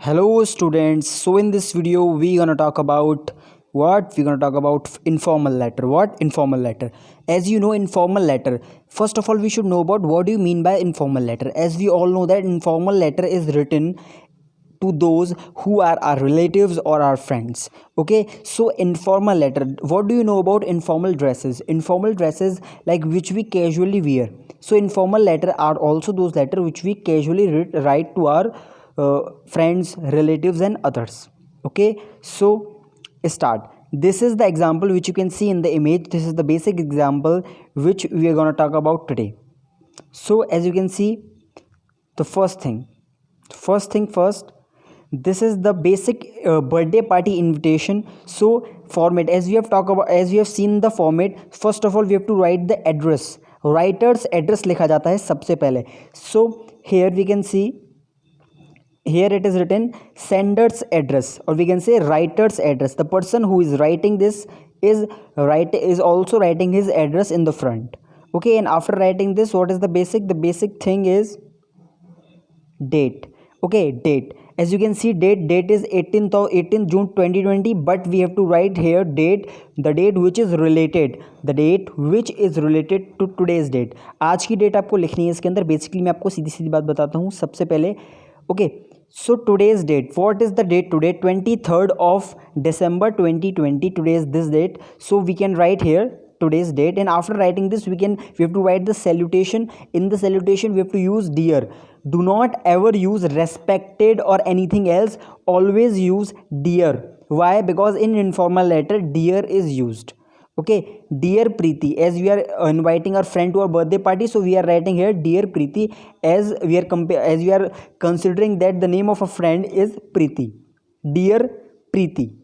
Hello students, so in this video we're gonna talk about informal letter. What informal letter? As you know, informal letter, first of all we should know about what do you mean by informal letter. As we all know that informal letter is written to those who are our relatives or our friends. Okay, so informal letter, what do you know about informal dresses? Informal dresses like which we casually wear. So informal letter are also those letter which we casually write to our friends, relatives and others. Okay, so start. This is the example which you can see in the image. This is the basic example which we are going to talk about today. So as you can see, the first thing first, this is the basic birthday party invitation. So format, as we have talked about, as we have seen the format, first of all we have to write the address. Writer's address लिखा जाता है सबसे पहले. So here we can see, here it is written sender's address, or we can say writer's address. The person who is writing this is also writing his address in the front. Okay, and after writing this, what is the basic thing is date. Okay, date, as you can see, date is 18th June 2020, but we have to write here date, the date which is related to today's date. आज की date आपको लिखनी है इसके अंदर. Basically मैं आपको सीधी सीधी बात बताता हूँ सबसे पहले. Okay, so today's date, what is the date today? 23rd of December 2020. Today is this date, so we can write here today's date. And after writing this, we have to write the salutation. In the salutation we have to use dear. Do not ever use respected or anything else, always use dear. Why? Because in informal letter dear is used. Okay, dear Preeti, as we are inviting our friend to our birthday party, so we are writing here dear Preeti, as we are considering that the name of a friend is Preeti. Dear Preeti.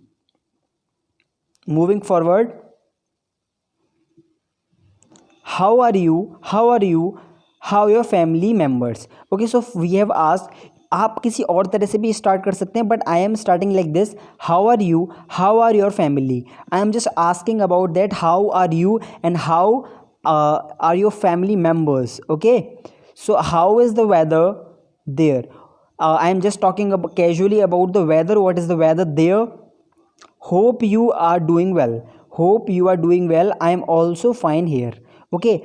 Moving forward, how are you, how your family members. Okay, so we have asked, आप किसी और तरह से भी start कर सकते हैं, but I am starting like this. How are you, how are your family. I am just asking about that, how are you and how are your family members. Okay, so how is the weather there? I am just talking casually about the weather. What is the weather there? Hope you are doing well. Hope you are doing well. I am also fine here. Okay,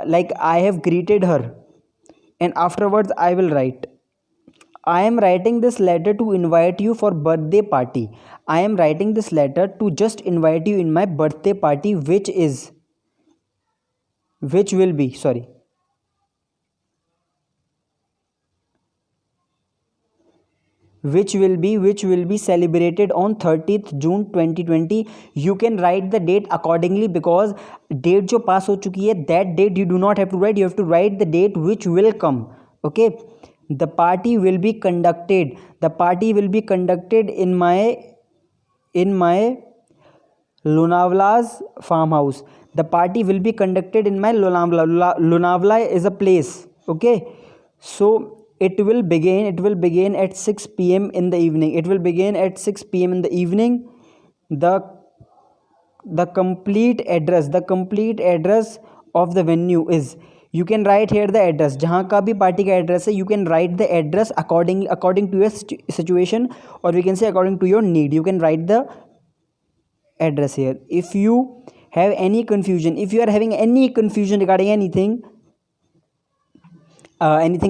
like I have greeted her, and afterwards I will write, I am writing this letter to invite you for birthday party. I am writing this letter to just invite you in my birthday party, which will be, sorry, which will be celebrated on 30th June 2020. You can write the date accordingly, because date जो पास हो चुकी है, that date you do not have to write. You have to write the date which will come. Okay, the party will be conducted in my Lonavla's farmhouse. The party will be conducted in my Lonavla. Lonavla is a place. Okay, so it will begin at 6 p.m. in the evening. It will begin at 6 p.m. in the evening. The complete address of the venue is, you can write here the address. जहाँ का भी party का address है, you can write the address according to your situation, or we can say according to your need. You can write the address here. If you have any confusion, if you are having any confusion regarding anything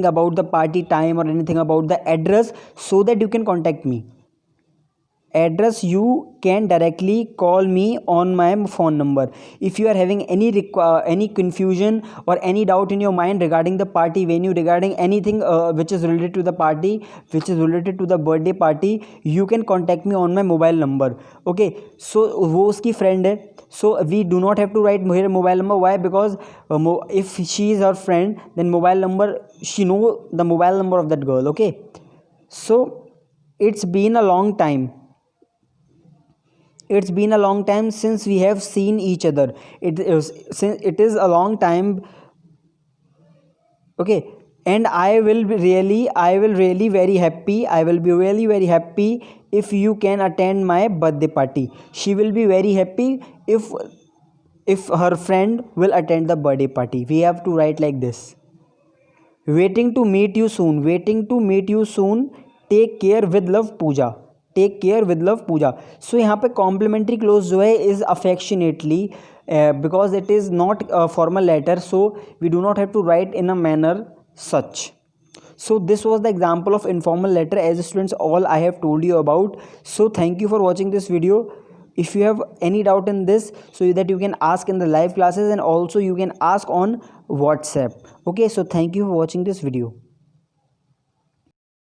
about the party time or anything about the address, so that you can contact me. Address, you can directly call me on my phone number. If you are having any confusion or any doubt in your mind regarding the party venue, regarding anything which is related to the party, which is related to the birthday party, you can contact me on my mobile number. Okay, so वो उसकी friend है, so we do not have to write here mobile number. Why? Because if she is her friend, then mobile number, she know the mobile number of that girl. Okay, so it's been a long time since we have seen each other. It is a long time. Okay, and I will be really very happy if you can attend my birthday party. She will be very happy if her friend will attend the birthday party. We have to write like this. Waiting to meet you soon. Take care with love Pooja, take care with love Pooja. So यहाँ पे complimentary close जो है is affectionately, because it is not formal letter, so we do not have to write in a manner such. So this was the example of informal letter. As students, all I have told you about. So thank you for watching this video. If you have any doubt in this, so that you can ask in the live classes, and also you can ask on WhatsApp. Okay, so thank you for watching this video.